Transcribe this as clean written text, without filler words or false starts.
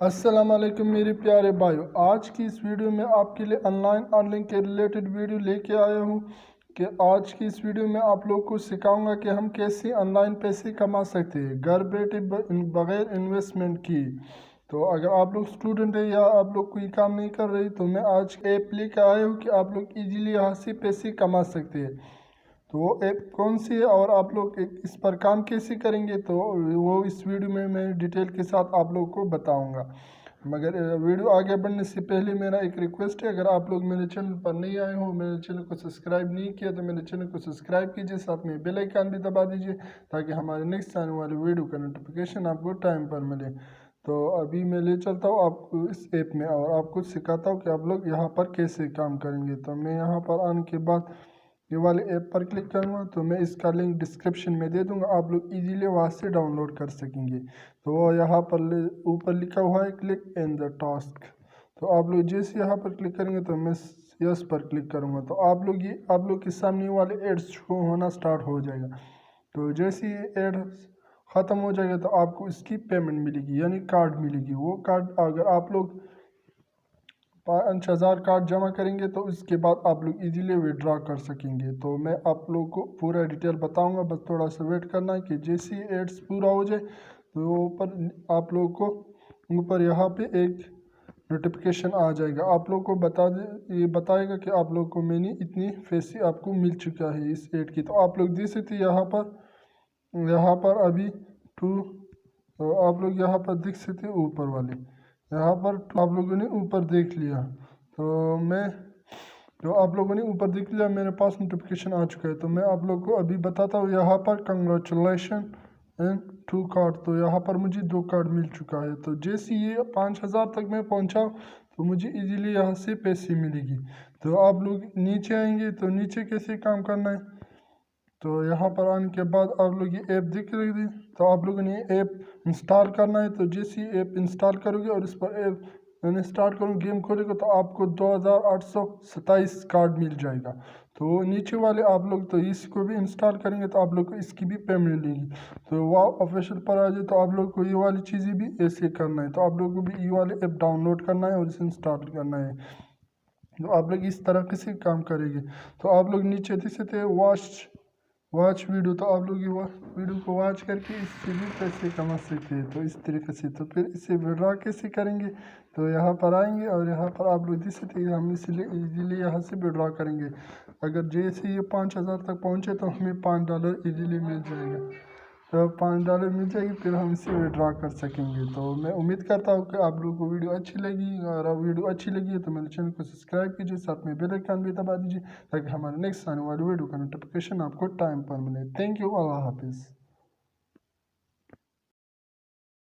अस्सलाम वालेकुम मेरे प्यारे भाइयों। आज की इस वीडियो में आपके लिए ऑनलाइन अर्निंग के रिलेटेड वीडियो लेके आया हूँ कि आज की इस वीडियो में आप लोग को सिखाऊंगा कि हम कैसे ऑनलाइन पैसे कमा सकते हैं घर बैठे बगैर इन्वेस्टमेंट की। तो अगर आप लोग स्टूडेंट है या आप लोग कोई काम नहीं कर रहे तो मैं आज ऐप लेके आया हूँ कि आप लोग इजीली यहाँ से पैसे कमा सकते हैं। तो वो ऐप कौन सी है और आप लोग इस पर काम कैसे करेंगे तो वो इस वीडियो में मैं डिटेल के साथ आप लोग को बताऊंगा। मगर वीडियो आगे बढ़ने से पहले मेरा एक रिक्वेस्ट है, अगर आप लोग मेरे चैनल पर नहीं आए हो, मेरे चैनल को सब्सक्राइब नहीं किया तो मेरे चैनल को सब्सक्राइब कीजिए, साथ में बेल आइकन भी दबा दीजिए ताकि हमारे नेक्स्ट आने वाले वीडियो का नोटिफिकेशन आपको टाइम पर मिले। तो अभी मैं ले चलता हूँ आपको इस ऐप में और आपको सिखाता हूँ कि आप लोग यहाँ पर कैसे काम करेंगे। तो मैं यहाँ पर आने के बाद ये वाले ऐप पर क्लिक करूँगा तो मैं इसका लिंक डिस्क्रिप्शन में दे दूँगा, आप लोग इजीली वहाँ से डाउनलोड कर सकेंगे। तो यहाँ पर ऊपर लिखा हुआ है क्लिक इन द टास्क। तो आप लोग जैसे यहाँ पर क्लिक करेंगे तो मैं यस पर क्लिक करूँगा तो आप लोग के सामने वाले एड्स शो होना स्टार्ट हो जाएगा। तो जैसे ये एड ख़त्म हो जाएगा तो आपको इसकी पेमेंट मिलेगी यानी कार्ड मिलेगी। वो कार्ड अगर आप लोग 5,000 कार्ड जमा करेंगे तो इसके बाद आप लोग इजीली विड्रॉ कर सकेंगे। तो मैं आप लोग को पूरा डिटेल बताऊंगा, बस थोड़ा सा वेट करना है कि जैसे ही एड्स पूरा हो जाए तो ऊपर आप लोग को ऊपर यहाँ पे एक नोटिफिकेशन आ जाएगा, आप लोग को ये बताएगा कि आप लोग को मैंने इतनी पैसे आपको मिल चुका है इस एड की। तो आप लोग देख सकते यहाँ पर अभी तो आप लोग यहाँ पर देख सकते ऊपर वाले यहाँ पर आप लोगों ने ऊपर देख लिया। तो आप लोगों ने ऊपर देख लिया, मेरे पास नोटिफिकेशन आ चुका है। तो मैं आप लोग को अभी बताता हूँ यहाँ पर कंग्रेचुलेशन एंड 2 कार्ड। तो यहाँ पर मुझे 2 कार्ड मिल चुका है। तो जैसे ये 5,000 तक मैं पहुँचा तो मुझे इजीली यहाँ से पैसे मिलेगी। तो आप लोग नीचे आएंगे तो नीचे कैसे काम करना है तो यहाँ पर आने के बाद आप लोग ये ऐप दिख रही थी तो आप लोगों ने ये ऐप इंस्टॉल करना है। तो जैसे ही ऐप इंस्टॉल करोगे और इस पर ऐप इंस्टॉल करोगे गेम खोलेगा तो आपको 2,827 कार्ड मिल जाएगा। तो नीचे वाले आप लोग तो इसको भी इंस्टॉल करेंगे तो आप लोग को इसकी भी पेमेंट मिलेगी। तो वाह ऑफिशियल पर आ जाए तो आप लोग को ये वाली चीज़ें भी ऐसे करना है। तो आप लोग को भी ये वाले ऐप डाउनलोड करना है और इसे इंस्टॉल करना है। तो आप लोग इस तरह से काम करेंगे। तो आप लोग नीचे देख सकते हैं वॉच वीडियो। तो आप लोग ये वीडियो को वॉच करके इससे भी पैसे कमा सकते हैं। तो इस तरीके से तो फिर इसे विड्रॉ कैसे करेंगे तो यहाँ पर आएंगे और यहाँ पर आप लोग देख सकते हैं हम इसलिए इजीली यहाँ से विड्रॉ करेंगे। अगर जैसे ये 5,000 तक पहुँचे तो हमें $5 इजीली मिल जाएगा। तो $5 मिल जाएगी फिर हम इसे विड्रॉ कर सकेंगे। तो मैं उम्मीद करता हूँ कि आप लोगों को वीडियो अच्छी लगी। अगर वीडियो अच्छी लगी है तो मेरे चैनल को सब्सक्राइब कीजिए, साथ में बेल आइकन भी दबा दीजिए ताकि हमारे नेक्स्ट आने वाली वीडियो का नोटिफिकेशन आपको टाइम पर मिले। थैंक यू, अल्लाह हाफिज़।